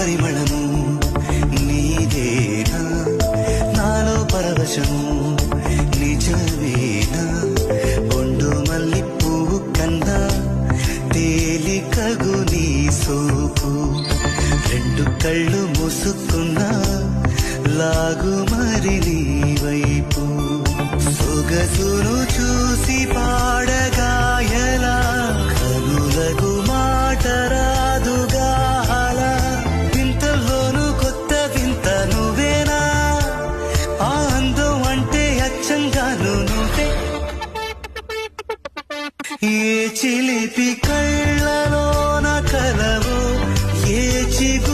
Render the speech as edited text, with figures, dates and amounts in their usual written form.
పరిమళము నీదేనా నాలో పరవశము నిజమేనా ఒండు మల్లి పువ్వు కన్నా తేలికగు నీ సోపు రెండు కళ్ళు మూసుకున్నా లాగు మరి నీ వైపు సొగసును చూసి పాడగాయలా కనులకు మాట రాదుగా అలా వింతల్లోనూ కొత్త వింత నువ్వేనా ఆ అందం అంటే అచ్చంగాను నువ్వే ఏ చిలిపి కళ్ళలోన కలవో ఏ చిగు